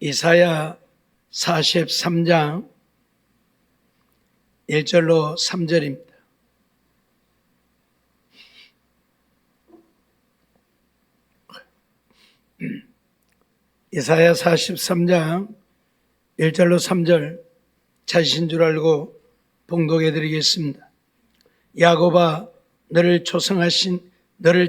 이사야 43장 1절로 3절입니다. 이사야 43장 1절로 3절 찾으신 줄 알고 봉독해 드리겠습니다. 야곱아, 너를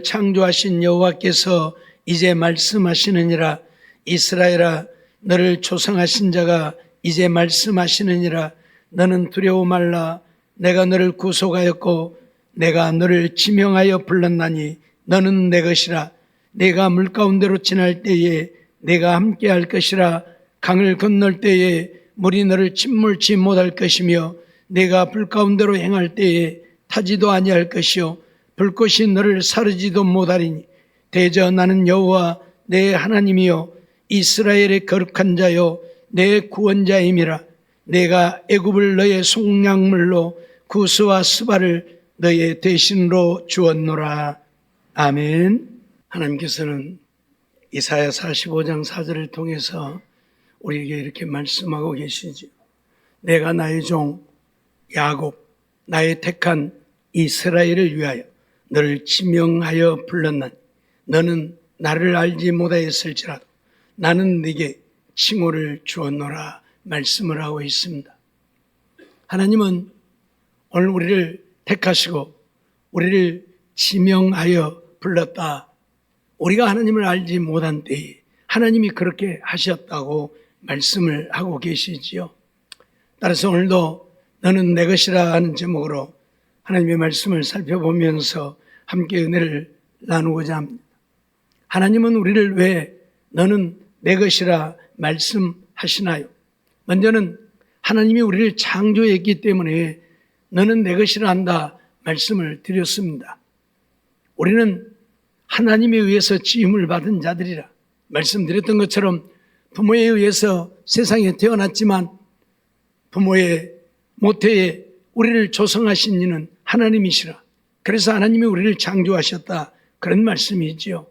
창조하신 여호와께서 이제 말씀하시느니라. 이스라엘아, 너를 조성하신 자가 이제 말씀하시느니라. 너는 두려워 말라. 내가 너를 구속하였고 내가 너를 지명하여 불렀나니 너는 내 것이라. 내가 물 가운데로 지날 때에 내가 함께할 것이라. 강을 건널 때에 물이 너를 침몰치 못할 것이며 내가 불 가운데로 행할 때에 타지도 아니할 것이요 불꽃이 너를 사르지도 못하리니 대저 나는 여호와 내 하나님이요 이스라엘의 거룩한 자요 내 구원자임이라. 내가 애굽을 너의 속량물로 구스와 스바를 너의 대신으로 주었노라. 아멘. 하나님께서는 이사야 45장 4절을 통해서 우리에게 이렇게 말씀하고 계시죠. 내가 나의 종 야곱, 나의 택한 이스라엘을 위하여 너를 지명하여 불렀나니 너는 나를 알지 못하였을지라도 나는 네게 칭호를 주었노라 말씀을 하고 있습니다. 하나님은 오늘 우리를 택하시고 우리를 지명하여 불렀다. 우리가 하나님을 알지 못한 때에 하나님이 그렇게 하셨다고 말씀을 하고 계시지요. 따라서 오늘도 너는 내 것이라 하는 제목으로 하나님의 말씀을 살펴보면서 함께 은혜를 나누고자 합니다. 하나님은 우리를 왜 너는 내 것이라 말씀하시나요? 먼저는 하나님이 우리를 창조했기 때문에 너는 내 것이라 한다 말씀을 드렸습니다. 우리는 하나님에 의해서 지음을 받은 자들이라 말씀드렸던 것처럼 부모에 의해서 세상에 태어났지만 부모의 모태에 우리를 조성하신 이는 하나님이시라. 그래서 하나님이 우리를 창조하셨다 그런 말씀이지요.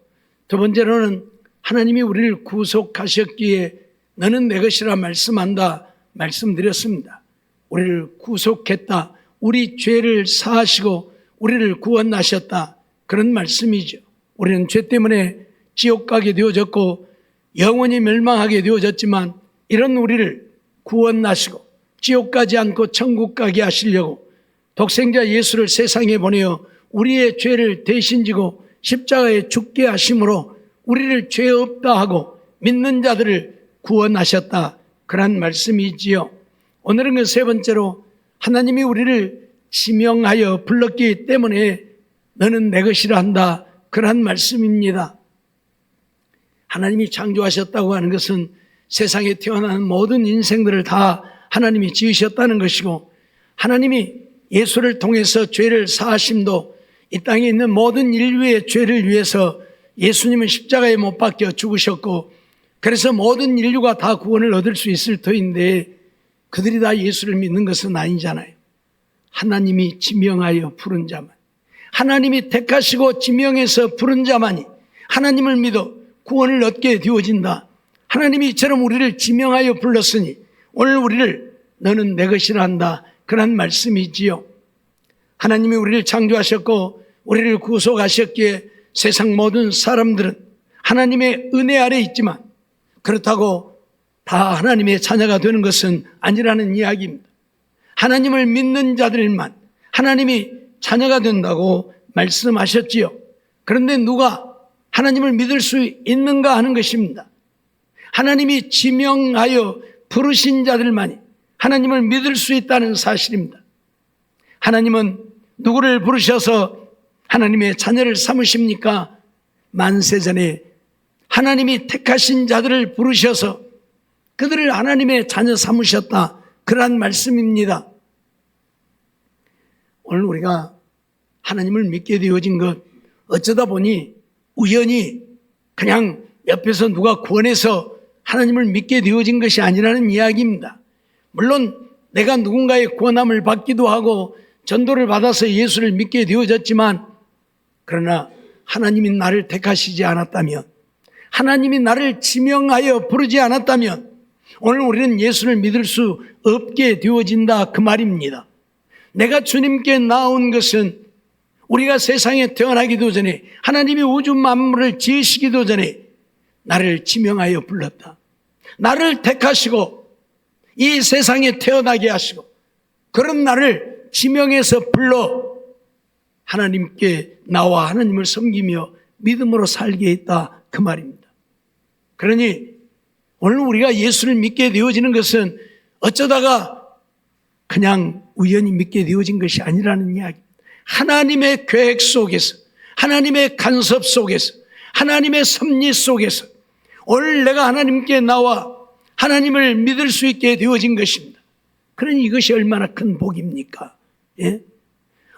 두 번째로는 하나님이 우리를 구속하셨기에 너는 내 것이라 말씀한다 말씀드렸습니다. 우리를 구속했다. 우리 죄를 사하시고 우리를 구원하셨다 그런 말씀이죠. 우리는 죄 때문에 지옥 가게 되어졌고 영원히 멸망하게 되어졌지만 이런 우리를 구원하시고 지옥 가지 않고 천국 가게 하시려고 독생자 예수를 세상에 보내어 우리의 죄를 대신 지고 십자가에 죽게 하심으로 우리를 죄 없다 하고 믿는 자들을 구원하셨다 그런 말씀이지요. 오늘은 그 세 번째로 하나님이 우리를 지명하여 불렀기 때문에 너는 내 것이라 한다 그런 말씀입니다. 하나님이 창조하셨다고 하는 것은 세상에 태어나는 모든 인생들을 다 하나님이 지으셨다는 것이고 하나님이 예수를 통해서 죄를 사하심도 이 땅에 있는 모든 인류의 죄를 위해서 예수님은 십자가에 못 박혀 죽으셨고 그래서 모든 인류가 다 구원을 얻을 수 있을 터인데 그들이 다 예수를 믿는 것은 아니잖아요. 하나님이 지명하여 부른 자만, 하나님이 택하시고 지명해서 부른 자만이 하나님을 믿어 구원을 얻게 되어진다. 하나님이 이처럼 우리를 지명하여 불렀으니 오늘 우리를 너는 내 것이라 한다 그런 말씀이지요. 하나님이 우리를 창조하셨고 우리를 구속하셨기에 세상 모든 사람들은 하나님의 은혜 아래 있지만 그렇다고 다 하나님의 자녀가 되는 것은 아니라는 이야기입니다. 하나님을 믿는 자들만 하나님이 자녀가 된다고 말씀하셨지요. 그런데 누가 하나님을 믿을 수 있는가 하는 것입니다. 하나님이 지명하여 부르신 자들만이 하나님을 믿을 수 있다는 사실입니다. 하나님은 누구를 부르셔서 하나님의 자녀를 삼으십니까? 만세전에 하나님이 택하신 자들을 부르셔서 그들을 하나님의 자녀 삼으셨다 그러한 말씀입니다. 오늘 우리가 하나님을 믿게 되어진 것 어쩌다 보니 우연히 그냥 옆에서 누가 구원해서 하나님을 믿게 되어진 것이 아니라는 이야기입니다. 물론 내가 누군가의 구원함을 받기도 하고 전도를 받아서 예수를 믿게 되어졌지만 그러나 하나님이 나를 택하시지 않았다면 하나님이 나를 지명하여 부르지 않았다면 오늘 우리는 예수를 믿을 수 없게 되어진다 그 말입니다. 내가 주님께 나온 것은 우리가 세상에 태어나기도 전에 하나님이 우주 만물을 지으시기도 전에 나를 지명하여 불렀다. 나를 택하시고 이 세상에 태어나게 하시고 그런 나를 지명해서 불러 하나님께 나와 하나님을 섬기며 믿음으로 살게 했다 그 말입니다. 그러니 오늘 우리가 예수를 믿게 되어지는 것은 어쩌다가 그냥 우연히 믿게 되어진 것이 아니라는 이야기입니다. 하나님의 계획 속에서, 하나님의 간섭 속에서, 하나님의 섭리 속에서 오늘 내가 하나님께 나와 하나님을 믿을 수 있게 되어진 것입니다. 그러니 이것이 얼마나 큰 복입니까? 예?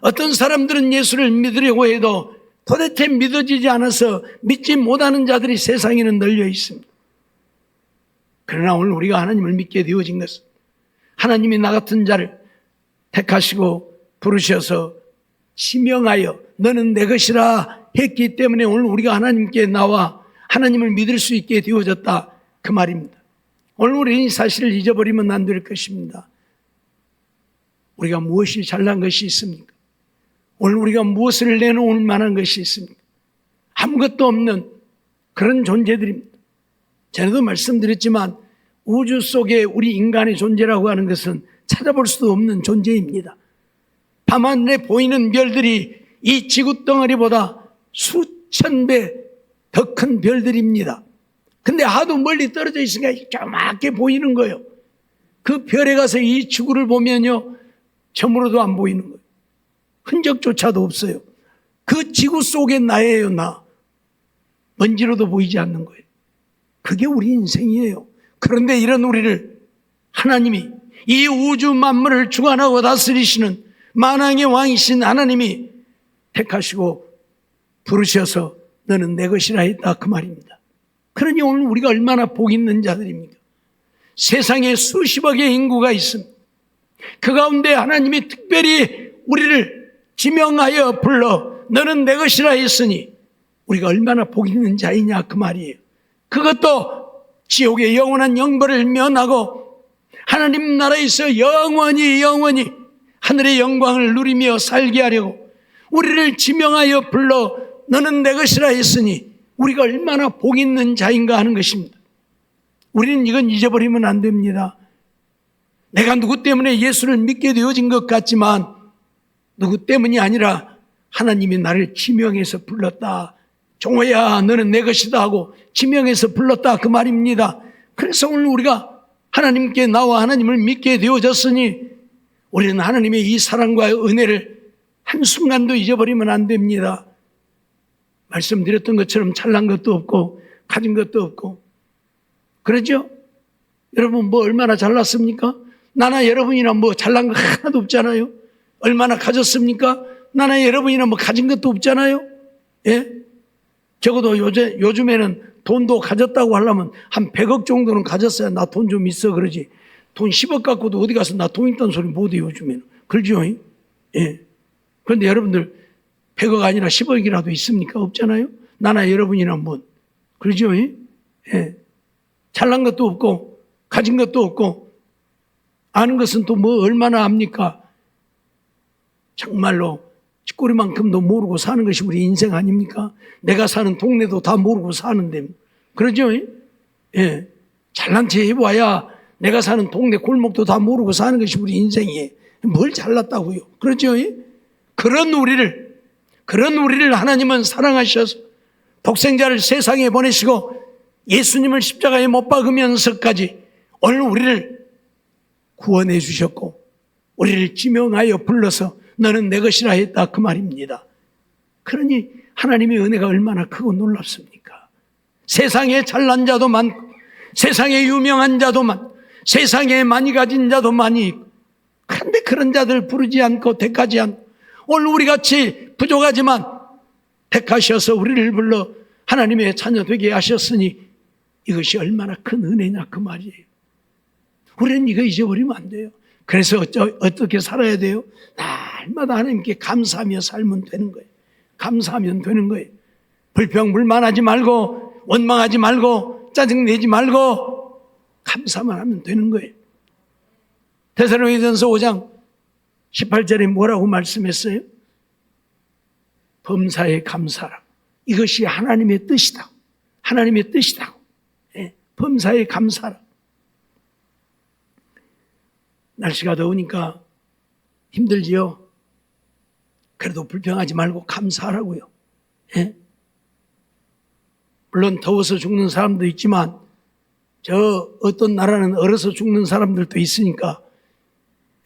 어떤 사람들은 예수를 믿으려고 해도 도대체 믿어지지 않아서 믿지 못하는 자들이 세상에는 널려 있습니다. 그러나 오늘 우리가 하나님을 믿게 되어진 것은 하나님이 나 같은 자를 택하시고 부르셔서 지명하여 너는 내 것이라 했기 때문에 오늘 우리가 하나님께 나와 하나님을 믿을 수 있게 되어졌다 그 말입니다. 오늘 우리는 이 사실을 잊어버리면 안 될 것입니다. 우리가 무엇이 잘난 것이 있습니까? 오늘 우리가 무엇을 내놓을 만한 것이 있습니까? 아무것도 없는 그런 존재들입니다. 전에도 말씀드렸지만 우주 속에 우리 인간의 존재라고 하는 것은 찾아볼 수도 없는 존재입니다. 밤하늘에 보이는 별들이 이 지구 덩어리보다 수천 배 더 큰 별들입니다. 근데 하도 멀리 떨어져 있으니까 조그맣게 보이는 거예요. 그 별에 가서 이 지구를 보면요 저물어도 안 보이는 거예요. 흔적조차도 없어요. 그 지구 속에 나예요. 나 먼지로도 보이지 않는 거예요. 그게 우리 인생이에요. 그런데 이런 우리를 하나님이 이 우주 만물을 주관하고 다스리시는 만왕의 왕이신 하나님이 택하시고 부르셔서 너는 내 것이라 했다 그 말입니다. 그러니 오늘 우리가 얼마나 복 있는 자들입니까? 세상에 수십억의 인구가 있습니다. 그 가운데 하나님이 특별히 우리를 지명하여 불러 너는 내 것이라 했으니 우리가 얼마나 복 있는 자이냐 그 말이에요. 그것도 지옥의 영원한 영벌을 면하고 하나님 나라에서 영원히 하늘의 영광을 누리며 살게 하려고 우리를 지명하여 불러 너는 내 것이라 했으니 우리가 얼마나 복 있는 자인가 하는 것입니다. 우리는 이건 잊어버리면 안 됩니다. 내가 누구 때문에 예수를 믿게 되어진 것 같지만 누구 때문이 아니라 하나님이 나를 지명해서 불렀다. 종호야 너는 내 것이다 하고 지명해서 불렀다 그 말입니다. 그래서 오늘 우리가 하나님께 나와 하나님을 믿게 되어졌으니 우리는 하나님의 이 사랑과 은혜를 한순간도 잊어버리면 안 됩니다. 말씀드렸던 것처럼 잘난 것도 없고 가진 것도 없고 그러죠? 여러분 뭐 얼마나 잘났습니까? 나나 여러분이나 뭐 잘난 거 하나도 없잖아요. 얼마나 가졌습니까? 나나 여러분이나 뭐 가진 것도 없잖아요. 예? 적어도 요즘에는 돈도 가졌다고 하려면 한 100억 정도는 가졌어야 나 돈 좀 있어 그러지. 돈 10억 갖고도 어디 가서 나 돈 있다는 소리 못해요 요즘에는. 그러죠? 예. 그런데 여러분들 100억 아니라 10억이라도 있습니까? 없잖아요. 나나 여러분이나 뭐 그러죠? 예. 잘난 것도 없고 가진 것도 없고 아는 것은 또 뭐 얼마나 압니까? 정말로 쥐꼬리만큼도 모르고 사는 것이 우리 인생 아닙니까? 내가 사는 동네도 다 모르고 사는데 그러죠? 예. 잘난 체 해봐야 내가 사는 동네 골목도 다 모르고 사는 것이 우리 인생이에요. 뭘 잘났다고요? 그렇죠? 그런 우리를 하나님은 사랑하셔서 독생자를 세상에 보내시고 예수님을 십자가에 못 박으면서까지 오늘 우리를 구원해 주셨고 우리를 지명하여 불러서 너는 내 것이라 했다 그 말입니다. 그러니 하나님의 은혜가 얼마나 크고 놀랍습니까? 세상에 잘난 자도 많고 세상에 유명한 자도 많고 세상에 많이 가진 자도 많이 있고 그런데 그런 자들 부르지 않고 택하지 않고 오늘 우리같이 부족하지만 택하셔서 우리를 불러 하나님의 자녀 되게 하셨으니 이것이 얼마나 큰 은혜냐 그 말이에요. 우리는 이거 잊어버리면 안 돼요. 그래서 어떻게 살아야 돼요? 날마다 하나님께 감사하며 살면 되는 거예요. 감사하면 되는 거예요. 불평불만하지 말고 원망하지 말고 짜증내지 말고 감사만 하면 되는 거예요. 데살로니가전서 5장 18절에 뭐라고 말씀했어요? 범사에 감사라. 이것이 하나님의 뜻이다. 하나님의 뜻이다. 예, 범사에 감사라. 날씨가 더우니까 힘들지요? 그래도 불평하지 말고 감사하라고요. 예? 물론 더워서 죽는 사람도 있지만 저 어떤 나라는 얼어서 죽는 사람들도 있으니까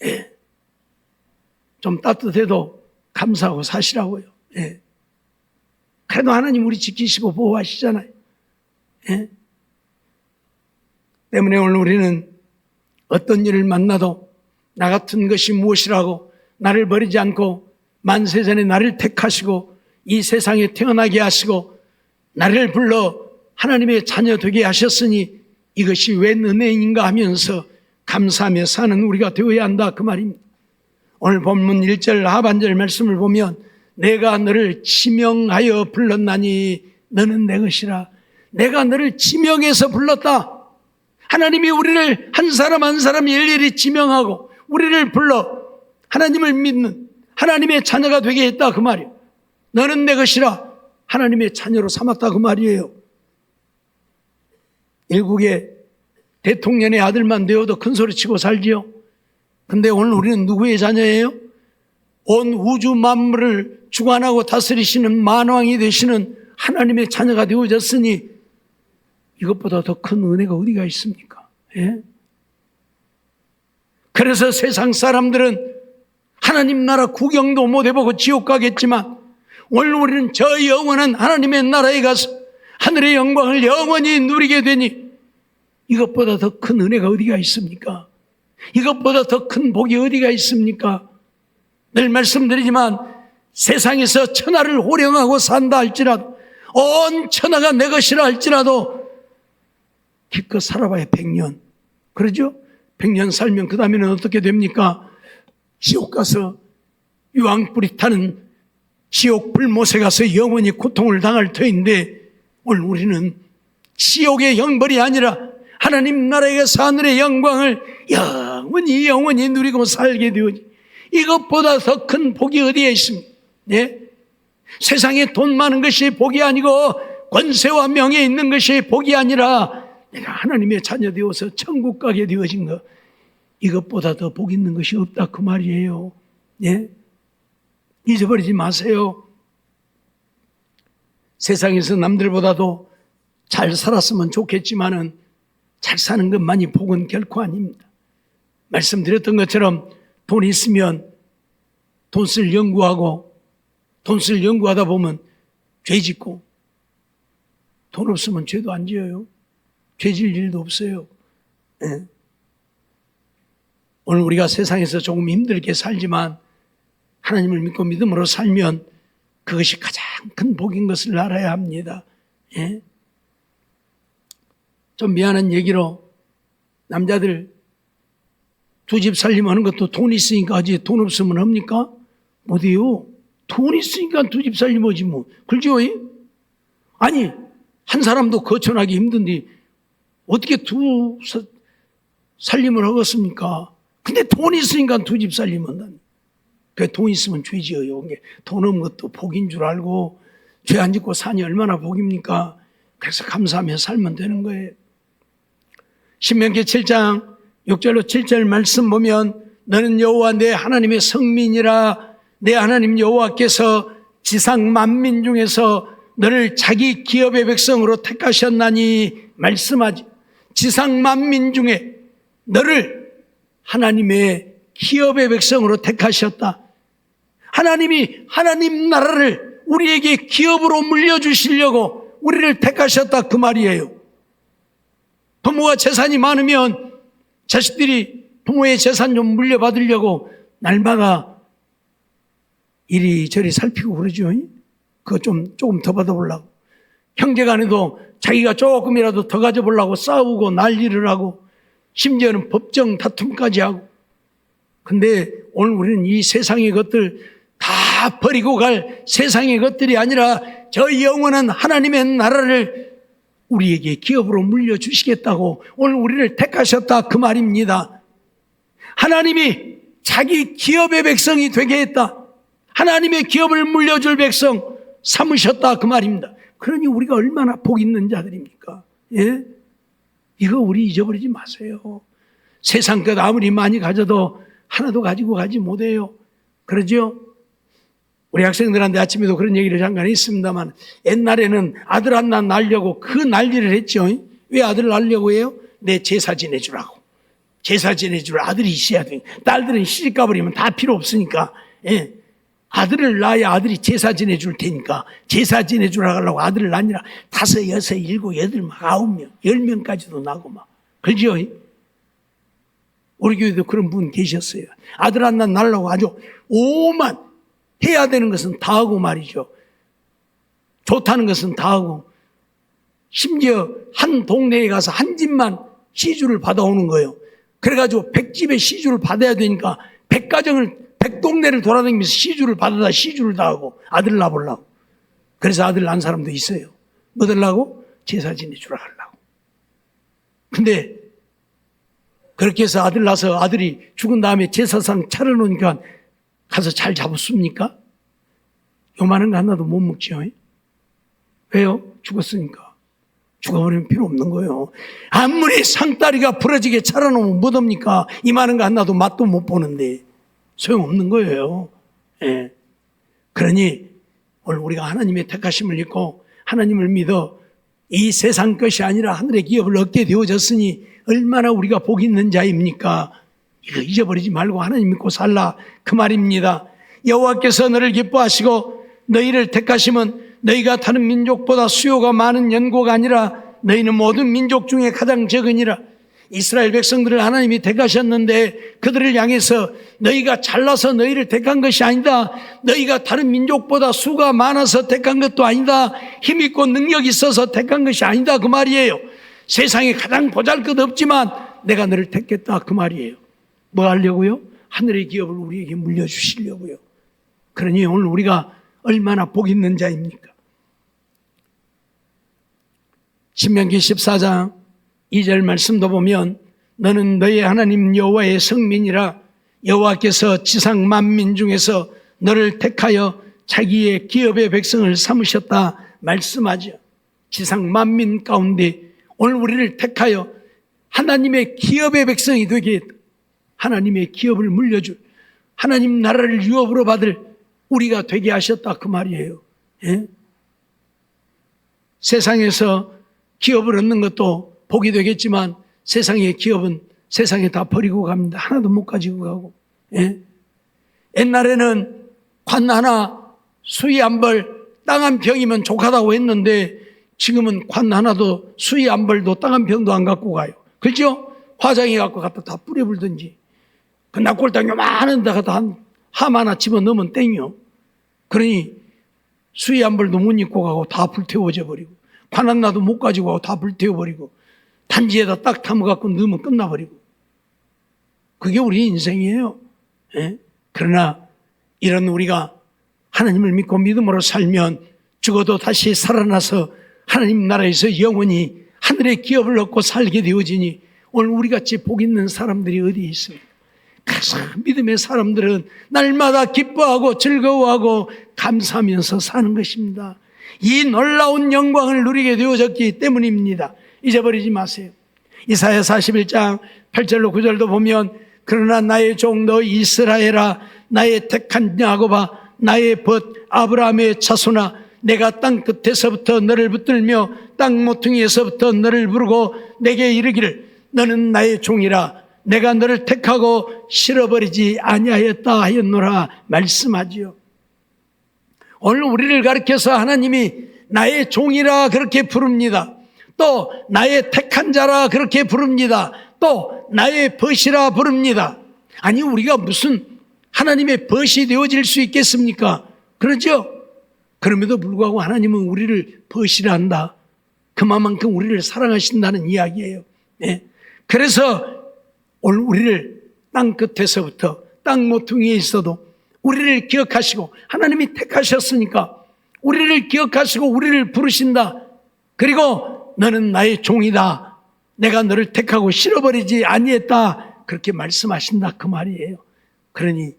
예. 좀 따뜻해도 감사하고 사시라고요. 예. 그래도 하나님 우리 지키시고 보호하시잖아요. 예. 때문에 오늘 우리는 어떤 일을 만나도 나 같은 것이 무엇이라고 나를 버리지 않고 만세전에 나를 택하시고 이 세상에 태어나게 하시고 나를 불러 하나님의 자녀 되게 하셨으니 이것이 웬 은혜인가 하면서 감사하며 사는 우리가 되어야 한다 그 말입니다. 오늘 본문 1절 하반절 말씀을 보면 내가 너를 지명하여 불렀나니 너는 내 것이라. 내가 너를 지명해서 불렀다. 하나님이 우리를 한 사람 한 사람 일일이 지명하고 우리를 불러 하나님을 믿는 하나님의 자녀가 되게 했다 그 말이에요. 너는 내 것이라 하나님의 자녀로 삼았다 그 말이에요. 일국의 대통령의 아들만 되어도 큰 소리 치고 살지요. 근데 오늘 우리는 누구의 자녀예요? 온 우주 만물을 주관하고 다스리시는 만왕이 되시는 하나님의 자녀가 되어졌으니 이것보다 더 큰 은혜가 어디가 있습니까? 예? 그래서 세상 사람들은 하나님 나라 구경도 못 해보고 지옥 가겠지만 오늘 우리는 저 영원한 하나님의 나라에 가서 하늘의 영광을 영원히 누리게 되니 이것보다 더 큰 은혜가 어디가 있습니까? 이것보다 더 큰 복이 어디가 있습니까? 늘 말씀드리지만 세상에서 천하를 호령하고 산다 할지라도 온 천하가 내 것이라 할지라도 기껏 살아봐야 100년. 그러죠? 100년 살면 그 다음에는 어떻게 됩니까? 지옥 가서 유황불이 타는 지옥 불못에 가서 영원히 고통을 당할 터인데 오늘 우리는 지옥의 형벌이 아니라 하나님 나라에 가서 하늘의 영광을 영원히 누리고 살게 되오니 이것보다 더 큰 복이 어디에 있습니까? 네? 세상에 돈 많은 것이 복이 아니고 권세와 명예 있는 것이 복이 아니라 내가 하나님의 자녀 되어서 천국 가게 되어진 것 이것보다 더 복 있는 것이 없다 그 말이에요. 네? 잊어버리지 마세요. 세상에서 남들보다도 잘 살았으면 좋겠지만은 잘 사는 것만이 복은 결코 아닙니다. 말씀드렸던 것처럼 돈 있으면 돈 쓸 연구하고 돈 쓸 연구하다 보면 죄 짓고 돈 없으면 죄도 안 지어요. 죄 질 일도 없어요. 네. 오늘 우리가 세상에서 조금 힘들게 살지만 하나님을 믿고 믿음으로 살면 그것이 가장 큰 복인 것을 알아야 합니다. 예? 좀 미안한 얘기로 남자들 두 집 살림하는 것도 돈 있으니까 하지 돈 없으면 합니까? 못해요. 돈 있으니까 두 집 살림하지 뭐. 그렇죠? 아니 한 사람도 거처나기 힘든데 어떻게 두 살림을 하겠습니까? 근데 돈 있으니까 두 집 살림한다. 그 돈 있으면 죄 지어요. 돈 없는 것도 복인 줄 알고 죄 안 짓고 사니 얼마나 복입니까? 그래서 감사하며 살면 되는 거예요. 신명기 7장 6절로 7절 말씀 보면 너는 여호와 내 하나님의 성민이라 내 하나님 여호와께서 지상 만민 중에서 너를 자기 기업의 백성으로 택하셨나니 말씀하지. 지상 만민 중에 너를 하나님의 기업의 백성으로 택하셨다. 하나님이 하나님 나라를 우리에게 기업으로 물려주시려고 우리를 택하셨다 그 말이에요. 부모가 재산이 많으면 자식들이 부모의 재산 좀 물려받으려고 날마다 이리저리 살피고 그러죠. 그거 조금 더 받아보려고. 형제간에도 자기가 조금이라도 더 가져보려고 싸우고 난리를 하고 심지어는 법정 다툼까지 하고. 근데 오늘 우리는 이 세상의 것들 다 버리고 갈 세상의 것들이 아니라 저 영원한 하나님의 나라를 우리에게 기업으로 물려주시겠다고 오늘 우리를 택하셨다 그 말입니다. 하나님이 자기 기업의 백성이 되게 했다. 하나님의 기업을 물려줄 백성 삼으셨다 그 말입니다. 그러니 우리가 얼마나 복 있는 자들입니까? 예? 이거 우리 잊어버리지 마세요. 세상 것 아무리 많이 가져도 하나도 가지고 가지 못해요. 그러죠? 우리 학생들한테 아침에도 그런 얘기를 잠깐 했습니다만 옛날에는 아들 하나 낳으려고 그 난리를 했죠. 왜 아들 낳으려고 해요? 내 제사 지내주라고. 제사 지내줄 아들이 있어야 돼. 딸들은 시집 가버리면 다 필요 없으니까. 예. 아들을 낳아야 아들이 제사 지내줄 테니까 제사 지내주라고 하려고 아들을 낳느라 5, 6, 7, 8, 9명, 10명까지도 나고 막. 그죠? 우리 교회도 그런 분 계셨어요. 아들 하나 낳으려고 아주 오만 해야 되는 것은 다 하고 말이죠. 좋다는 것은 다 하고 심지어 한 동네에 가서 한 집만 시주를 받아오는 거예요. 그래가지고 100집의 시주를 받아야 되니까 100동네를 돌아다니면서 시주를 받아다 시주를 다 하고 아들 낳으려고. 그래서 아들 낳은 사람도 있어요. 뭐 들라고? 제사 지내주라 하려고. 근데 그렇게 해서 아들 낳아서 아들이 죽은 다음에 제사상 차려놓으니까 가서 잘 잡았습니까? 요만한 거 하나도 못 먹죠. 왜요? 죽었으니까. 죽어버리면 필요 없는 거예요. 아무리 상다리가 부러지게 차려놓으면 뭐합니까? 이만한 거 하나도 맛도 못 보는데 소용없는 거예요. 예. 그러니 오늘 우리가 하나님의 택하심을 믿고 하나님을 믿어 이 세상 것이 아니라 하늘의 기업을 얻게 되어졌으니 얼마나 우리가 복 있는 자입니까? 이거 잊어버리지 말고 하나님 믿고 살라 그 말입니다. 여호와께서 너를 기뻐하시고 너희를 택하심은 너희가 다른 민족보다 수요가 많은 연고가 아니라 너희는 모든 민족 중에 가장 적으니라. 이스라엘 백성들을 하나님이 택하셨는데 그들을 향해서 너희가 잘나서 너희를 택한 것이 아니다. 너희가 다른 민족보다 수가 많아서 택한 것도 아니다. 힘있고 능력이 있어서 택한 것이 아니다 그 말이에요. 세상에 가장 보잘것없지만 내가 너를 택했다 그 말이에요. 뭐 하려고요? 하늘의 기업을 우리에게 물려주시려고요. 그러니 오늘 우리가 얼마나 복 있는 자입니까? 신명기 14장 2절 말씀도 보면 너는 너의 하나님 여호와의 성민이라 여호와께서 지상 만민 중에서 너를 택하여 자기의 기업의 백성을 삼으셨다 말씀하죠. 지상 만민 가운데 오늘 우리를 택하여 하나님의 기업의 백성이 되게 했다. 하나님의 기업을 물려줄 하나님 나라를 유업으로 받을 우리가 되게 하셨다 그 말이에요. 예? 세상에서 기업을 얻는 것도 복이 되겠지만 세상의 기업은 세상에 다 버리고 갑니다. 하나도 못 가지고 가고. 예? 옛날에는 관 하나 수의 한 벌 땅 한 평이면 족하다고 했는데 지금은 관 하나도 수의 한 벌도 땅 한 평도 안 갖고 가요. 그렇죠? 화장해 갖고 갖다 다 뿌려불든지 그 납골당 요만한 데가 다 한 함 하나 집어넣으면 땡이요. 그러니 수의 한 벌도 못 입고 가고 다 불태워져 버리고 관 하나도 못 가지고 가고 다 불태워버리고 단지에다 딱 담아갖고 넣으면 끝나버리고 그게 우리 인생이에요. 예? 그러나 이런 우리가 하나님을 믿고 믿음으로 살면 죽어도 다시 살아나서 하나님 나라에서 영원히 하늘의 기업을 얻고 살게 되어지니 오늘 우리같이 복 있는 사람들이 어디 있습니까? 그래서 믿음의 사람들은 날마다 기뻐하고 즐거워하고 감사하면서 사는 것입니다. 이 놀라운 영광을 누리게 되어졌기 때문입니다. 잊어버리지 마세요. 이사야 41장 8절로 9절도 보면 그러나 나의 종 너 이스라엘아 나의 택한 야곱아 나의 벗 아브라함의 자손아 내가 땅 끝에서부터 너를 붙들며 땅 모퉁이에서부터 너를 부르고 내게 이르기를 너는 나의 종이라 내가 너를 택하고 실어버리지 아니하였다 하였노라 말씀하지요. 오늘 우리를 가리켜서 하나님이 나의 종이라 그렇게 부릅니다. 또 나의 택한 자라 그렇게 부릅니다. 또 나의 벗이라 부릅니다. 아니 우리가 무슨 하나님의 벗이 되어질 수 있겠습니까? 그렇죠? 그럼에도 불구하고 하나님은 우리를 벗이라 한다. 그만큼 우리를 사랑하신다는 이야기예요. 네. 그래서 오늘 우리를 땅 끝에서부터 땅 모퉁이에 있어도 우리를 기억하시고 하나님이 택하셨으니까 우리를 기억하시고 우리를 부르신다. 그리고 너는 나의 종이다. 내가 너를 택하고 실어버리지 아니했다. 그렇게 말씀하신다 그 말이에요. 그러니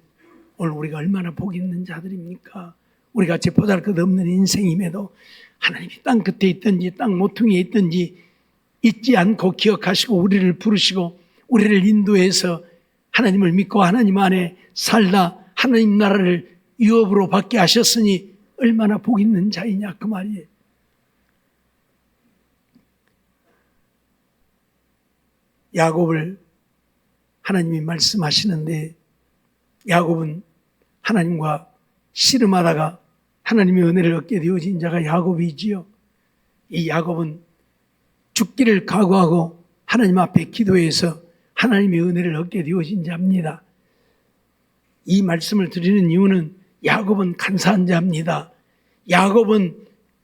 오늘 우리가 얼마나 복 있는 자들입니까? 우리같이 보잘것없는 인생임에도 하나님이 땅 끝에 있든지 땅 모퉁이에 있든지 잊지 않고 기억하시고 우리를 부르시고 우리를 인도해서 하나님을 믿고 하나님 안에 살다 하나님 나라를 유업으로 받게 하셨으니 얼마나 복 있는 자이냐 그 말이에요. 야곱을 하나님이 말씀하시는데 야곱은 하나님과 씨름하다가 하나님의 은혜를 얻게 되어진 자가 야곱이지요. 이 야곱은 죽기를 각오하고 하나님 앞에 기도해서 하나님의 은혜를 얻게 되어진 자입니다. 이 말씀을 드리는 이유는 야곱은 간사한 자입니다. 야곱은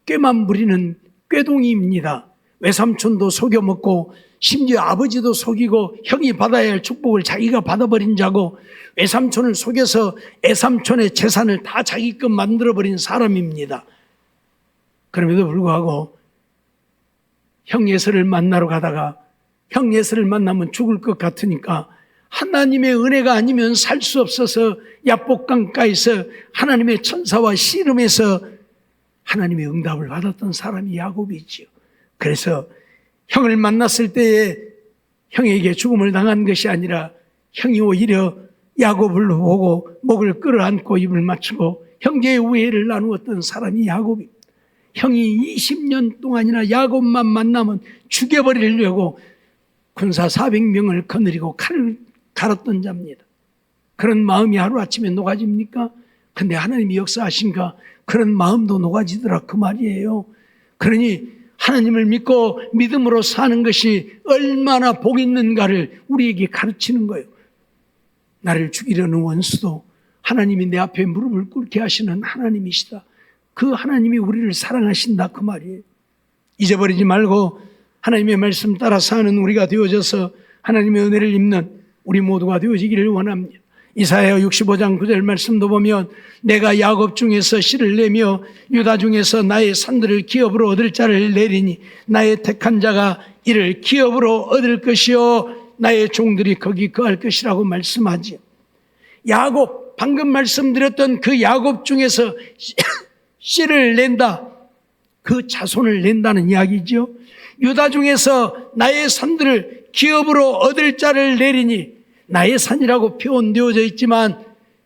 꾀만 부리는 꾀동이입니다. 외삼촌도 속여먹고 심지어 아버지도 속이고 형이 받아야 할 축복을 자기가 받아버린 자고 외삼촌을 속여서 애삼촌의 재산을 다 자기 것 만들어버린 사람입니다. 그럼에도 불구하고 형 예서를 만나러 가다가 형 예서를 만나면 죽을 것 같으니까 하나님의 은혜가 아니면 살 수 없어서 야복강가에서 하나님의 천사와 씨름해서 하나님의 응답을 받았던 사람이 야곱이지요. 그래서 형을 만났을 때에 형에게 죽음을 당한 것이 아니라 형이 오히려 야곱을 보고 목을 끌어안고 입을 맞추고 형제의 우애를 나누었던 사람이 야곱입니다. 형이 20년 동안이나 야곱만 만나면 죽여버리려고 군사 400명을 거느리고 칼을 갈았던 자입니다. 그런 마음이 하루아침에 녹아집니까? 근데 하나님이 역사하신가? 그런 마음도 녹아지더라 그 말이에요. 그러니 하나님을 믿고 믿음으로 사는 것이 얼마나 복 있는가를 우리에게 가르치는 거예요. 나를 죽이려는 원수도 하나님이 내 앞에 무릎을 꿇게 하시는 하나님이시다. 그 하나님이 우리를 사랑하신다 그 말이에요. 잊어버리지 말고 하나님의 말씀 따라 사는 우리가 되어져서 하나님의 은혜를 입는 우리 모두가 되어지기를 원합니다. 이사야 65장 9절 말씀도 보면 내가 야곱 중에서 씨를 내며 유다 중에서 나의 산들을 기업으로 얻을 자를 내리니 나의 택한 자가 이를 기업으로 얻을 것이요 나의 종들이 거기 거할 것이라고 말씀하지. 야곱, 방금 말씀드렸던 그 야곱 중에서 씨를 낸다, 그 자손을 낸다는 이야기죠. 유다 중에서 나의 산들을 기업으로 얻을 자를 내리니, 나의 산이라고 표현되어져 있지만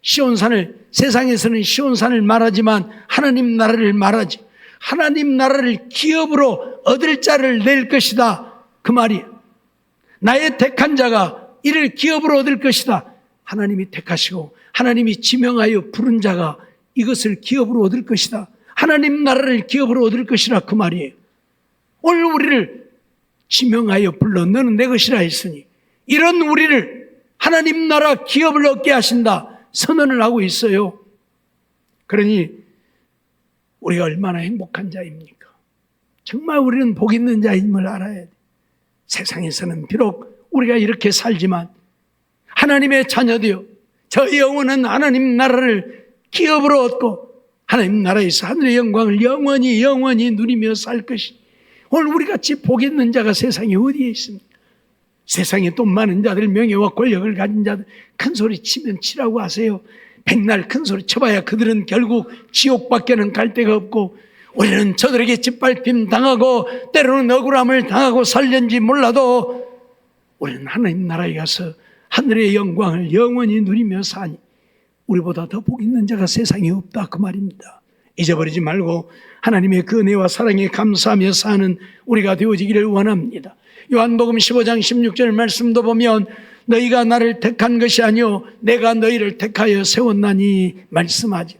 시온산을, 세상에서는 시온산을 말하지만 하나님 나라를 말하지. 하나님 나라를 기업으로 얻을 자를 낼 것이다 그 말이에요. 나의 택한 자가 이를 기업으로 얻을 것이다. 하나님이 택하시고 하나님이 지명하여 부른 자가 이것을 기업으로 얻을 것이다. 하나님 나라를 기업으로 얻을 것이라 그 말이에요. 오늘 우리를 지명하여 불러 너는 내 것이라 했으니 이런 우리를 하나님 나라 기업을 얻게 하신다 선언을 하고 있어요. 그러니 우리가 얼마나 행복한 자입니까? 정말 우리는 복 있는 자임을 알아야 돼. 세상에서는 비록 우리가 이렇게 살지만 하나님의 자녀되어 저 영혼은 하나님 나라를 기업으로 얻고 하나님 나라에서 하늘의 영광을 영원히 누리며 살 것이. 오늘 우리같이 복 있는 자가 세상에 어디에 있습니까? 세상에 돈 많은 자들, 명예와 권력을 가진 자들 큰 소리 치면 치라고 하세요. 백날 큰 소리 쳐봐야 그들은 결국 지옥밖에는 갈 데가 없고 우리는 저들에게 짓밟힘 당하고 때로는 억울함을 당하고 살련지 몰라도 우리는 하나님 나라에 가서 하늘의 영광을 영원히 누리며 사니 우리보다 더 복 있는 자가 세상에 없다 그 말입니다. 잊어버리지 말고 하나님의 그 은혜와 사랑에 감사하며 사는 우리가 되어지기를 원합니다. 요한복음 15장 16절 말씀도 보면 너희가 나를 택한 것이 아니요 내가 너희를 택하여 세웠나니 말씀하죠.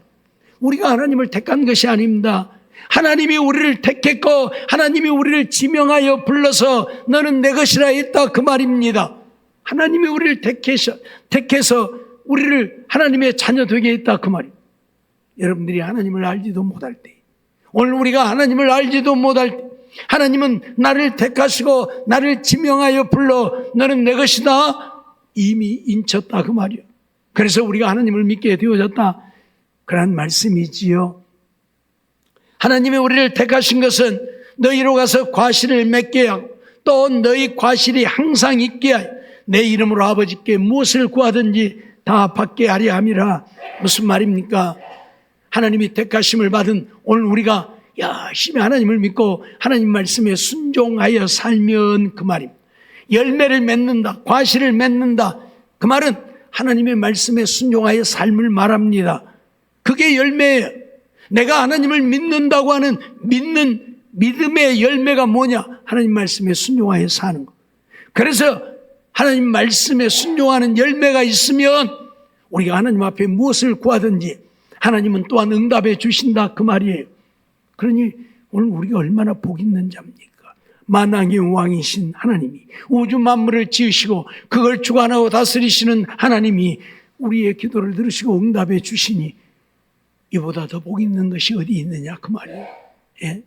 우리가 하나님을 택한 것이 아닙니다. 하나님이 우리를 택했고 하나님이 우리를 지명하여 불러서 너는 내 것이라 했다 그 말입니다. 하나님이 우리를 택해서 우리를 하나님의 자녀 되게 했다 그 말입니다. 여러분들이 하나님을 알지도 못할 때, 오늘 우리가 하나님을 알지도 못할 때 하나님은 나를 택하시고 나를 지명하여 불러 너는 내 것이다 이미 인쳤다 그 말이에요. 그래서 우리가 하나님을 믿게 되어졌다 그런 말씀이지요. 하나님이 우리를 택하신 것은 너희로 가서 과실을 맺게 하고 또 너희 과실이 항상 있게 하여 내 이름으로 아버지께 무엇을 구하든지 다 받게 하려 함이라. 무슨 말입니까? 하나님이 택하심을 받은 오늘 우리가 열심히 하나님을 믿고 하나님 말씀에 순종하여 살면 그 말입니다. 열매를 맺는다, 과실을 맺는다. 그 말은 하나님의 말씀에 순종하여 삶을 말합니다. 그게 열매예요. 내가 하나님을 믿는다고 하는 믿음의 열매가 뭐냐? 하나님 말씀에 순종하여 사는 것. 그래서 하나님 말씀에 순종하는 열매가 있으면 우리가 하나님 앞에 무엇을 구하든지 하나님은 또한 응답해 주신다 그 말이에요. 그러니 오늘 우리가 얼마나 복 있는 자입니까? 만왕의 왕이신 하나님이 우주 만물을 지으시고 그걸 주관하고 다스리시는 하나님이 우리의 기도를 들으시고 응답해 주시니 이보다 더 복 있는 것이 어디 있느냐 그 말이에요. 예?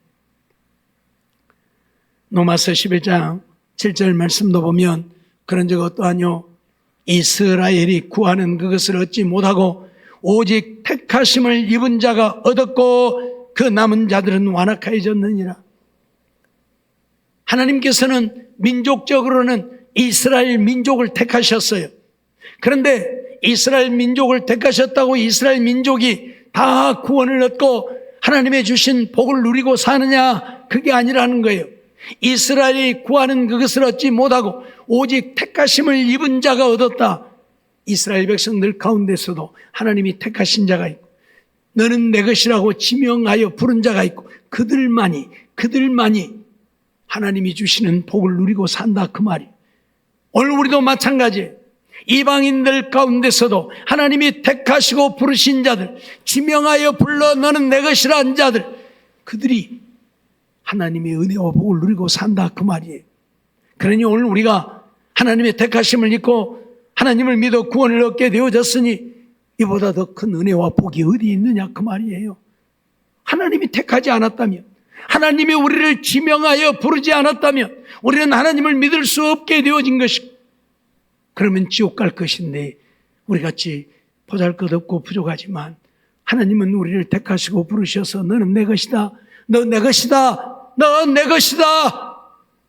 로마서 11장 7절 말씀도 보면 그런 적 어떠하뇨? 이스라엘이 구하는 그것을 얻지 못하고 오직 택하심을 입은 자가 얻었고 그 남은 자들은 완악하여졌느니라. 하나님께서는 민족적으로는 이스라엘 민족을 택하셨어요. 그런데 이스라엘 민족을 택하셨다고 이스라엘 민족이 다 구원을 얻고 하나님의 주신 복을 누리고 사느냐? 그게 아니라는 거예요. 이스라엘이 구하는 그것을 얻지 못하고 오직 택하심을 입은 자가 얻었다. 이스라엘 백성들 가운데서도 하나님이 택하신 자가 있고 너는 내 것이라고 지명하여 부른 자가 있고 그들만이 하나님이 주시는 복을 누리고 산다 그 말이에요. 오늘 우리도 마찬가지예요. 이방인들 가운데서도 하나님이 택하시고 부르신 자들, 지명하여 불러 너는 내 것이라 한 자들, 그들이 하나님의 은혜와 복을 누리고 산다 그 말이에요. 그러니 오늘 우리가 하나님의 택하심을 입고 하나님을 믿어 구원을 얻게 되어졌으니 이보다 더 큰 은혜와 복이 어디 있느냐 그 말이에요. 하나님이 택하지 않았다면, 하나님이 우리를 지명하여 부르지 않았다면 우리는 하나님을 믿을 수 없게 되어진 것이고 그러면 지옥 갈 것인데 우리같이 보잘것없고 부족하지만 하나님은 우리를 택하시고 부르셔서 너는 내 것이다, 너 내 것이다, 너 내 것이다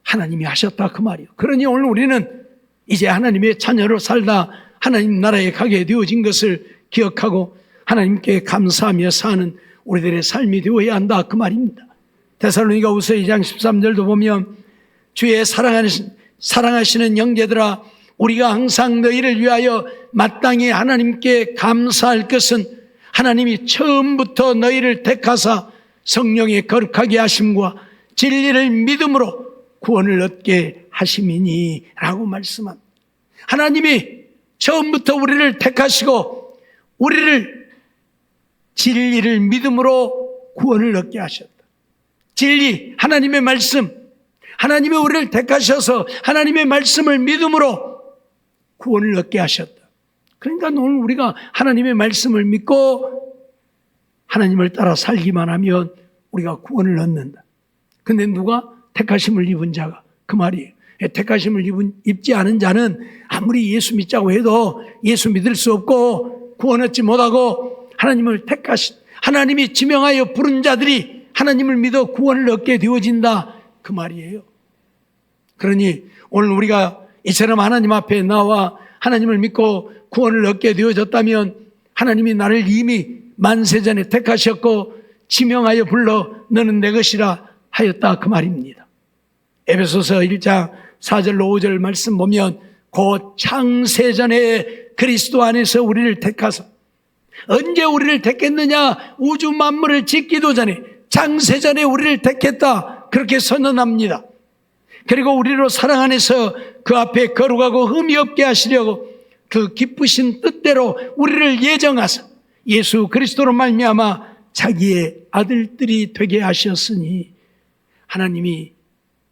하나님이 하셨다 그 말이에요. 그러니 오늘 우리는 이제 하나님의 자녀로 살다 하나님 나라에 가게 되어진 것을 기억하고 하나님께 감사하며 사는 우리들의 삶이 되어야 한다 그 말입니다. 데살로니가후서 2장 13절도 보면 주의 사랑하시는 형제들아 우리가 항상 너희를 위하여 마땅히 하나님께 감사할 것은 하나님이 처음부터 너희를 택하사 성령의 거룩하게 하심과 진리를 믿음으로 구원을 얻게 하심이니 라고 말씀합니다. 하나님이 처음부터 우리를 택하시고 우리를 진리를 믿음으로 구원을 얻게 하셨다. 진리, 하나님의 말씀, 하나님이 우리를 택하셔서 하나님의 말씀을 믿음으로 구원을 얻게 하셨다. 그러니까 오늘 우리가 하나님의 말씀을 믿고 하나님을 따라 살기만 하면 우리가 구원을 얻는다. 근데 누가? 택하심을 입은 자가 그 말이에요. 택하심을 입지 않은 자는 아무리 예수 믿자고 해도 예수 믿을 수 없고 구원 얻지 못하고 하나님을 택하신 하나님이 지명하여 부른 자들이 하나님을 믿어 구원을 얻게 되어진다 그 말이에요. 그러니 오늘 우리가 이처럼 하나님 앞에 나와 하나님을 믿고 구원을 얻게 되어졌다면 하나님이 나를 이미 만세전에 택하셨고 지명하여 불러 너는 내 것이라 하였다 그 말입니다. 에베소서 1장 4절로 5절 말씀 보면 곧 창세전에 그리스도 안에서 우리를 택하사 언제 우리를 택했느냐? 우주 만물을 짓기도 전에 창세전에 우리를 택했다 그렇게 선언합니다. 그리고 우리로 사랑 안에서 그 앞에 거룩하고 흠이 없게 하시려고 그 기쁘신 뜻대로 우리를 예정하사 예수 그리스도로 말미암아 자기의 아들들이 되게 하셨으니 하나님이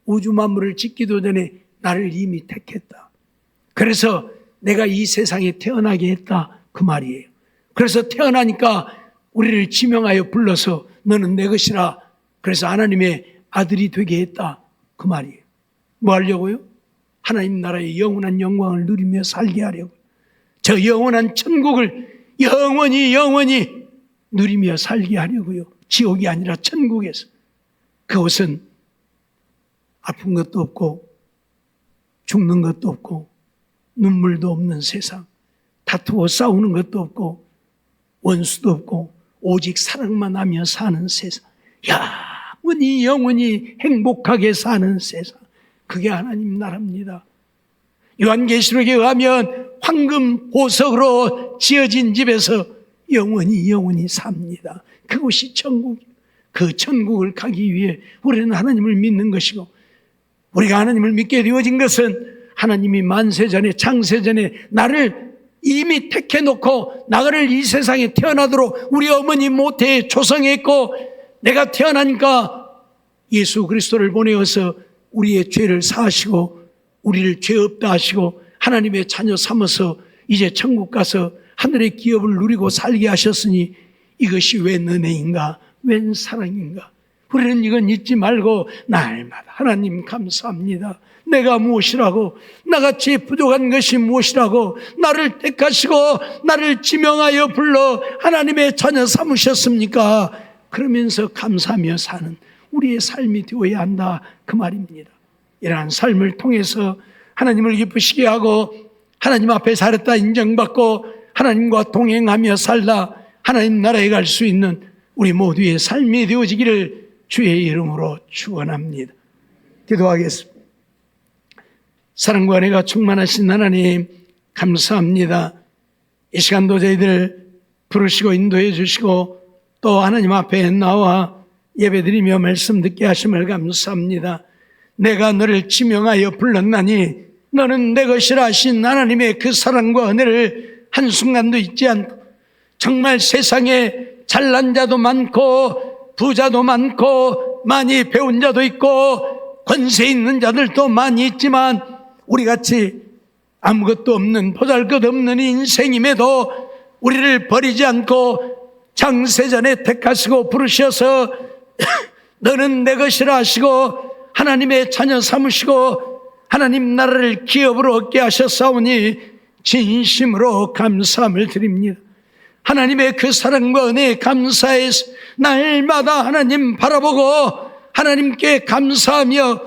우주 만물을 짓기도 전에 나를 이미 택했다. 그래서 내가 이 세상에 태어나게 했다 그 말이에요. 그래서 태어나니까 우리를 지명하여 불러서 너는 내 것이라 그래서 하나님의 아들이 되게 했다 그 말이에요. 뭐 하려고요? 하나님 나라의 영원한 영광을 누리며 살게 하려고. 저 영원한 천국을 영원히 누리며 살게 하려고요. 지옥이 아니라 천국에서. 그것은 아픈 것도 없고 죽는 것도 없고 눈물도 없는 세상, 다투고 싸우는 것도 없고 원수도 없고 오직 사랑만 하며 사는 세상, 영원히 행복하게 사는 세상, 그게 하나님 나라입니다. 요한계시록에 의하면 황금 보석으로 지어진 집에서 영원히 삽니다. 그곳이 천국이에요. 그 천국을 가기 위해 우리는 하나님을 믿는 것이고, 우리가 하나님을 믿게 되어진 것은 하나님이 만세전에 창세전에 나를 이미 택해놓고 나를 이 세상에 태어나도록 우리 어머니 모태에 조성했고, 내가 태어나니까 예수 그리스도를 보내어서 우리의 죄를 사하시고 우리를 죄 없다 하시고 하나님의 자녀 삼아서 이제 천국 가서 하늘의 기업을 누리고 살게 하셨으니 이것이 웬 은혜인가, 웬 사랑인가. 우리는 이건 잊지 말고 날마다 하나님 감사합니다. 내가 무엇이라고, 나같이 부족한 것이 무엇이라고 나를 택하시고 나를 지명하여 불러 하나님의 자녀 삼으셨습니까? 그러면서 감사하며 사는 우리의 삶이 되어야 한다, 그 말입니다. 이러한 삶을 통해서 하나님을 기쁘시게 하고 하나님 앞에 살았다 인정받고 하나님과 동행하며 살다 하나님 나라에 갈 수 있는 우리 모두의 삶이 되어지기를 주의 이름으로 축원합니다. 기도하겠습니다. 사랑과 은혜가 충만하신 하나님 감사합니다. 이 시간도 저희들 부르시고 인도해 주시고 또 하나님 앞에 나와 예배드리며 말씀 듣게 하심을 감사합니다. 내가 너를 지명하여 불렀나니 너는 내 것이라 하신 하나님의 그 사랑과 은혜를 한순간도 잊지 않고, 정말 세상에 잘난 자도 많고 부자도 많고 많이 배운 자도 있고 권세 있는 자들도 많이 있지만 우리같이 아무것도 없는 보잘것없는 인생임에도 우리를 버리지 않고 창세전에 택하시고 부르셔서 너는 내 것이라 하시고 하나님의 자녀 삼으시고 하나님 나라를 기업으로 얻게 하셨사오니 진심으로 감사함을 드립니다. 하나님의 그 사랑과 은혜에 감사해서 날마다 하나님 바라보고 하나님께 감사하며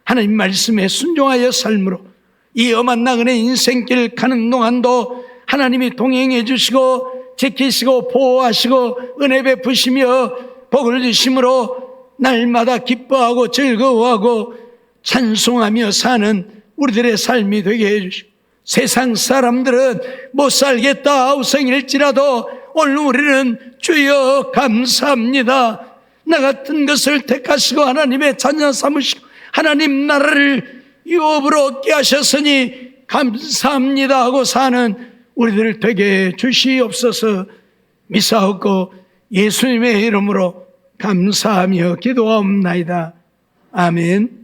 하나님 말씀에 순종하여 삶으로 이 엄한 나그네 인생길 가는 동안도 하나님이 동행해 주시고 지키시고 보호하시고 은혜 베푸시며 복을 주심으로 날마다 기뻐하고 즐거워하고 찬송하며 사는 우리들의 삶이 되게 해주시고, 세상 사람들은 못 살겠다 우성일지라도 오늘 우리는 주여 감사합니다. 나 같은 것을 택하시고 하나님의 자녀 삼으시고 하나님 나라를 유업으로 얻게 하셨으니 감사합니다 하고 사는 우리들 되게 주시옵소서. 미사옵고 예수님의 이름으로 감사하며 기도하옵나이다. 아멘.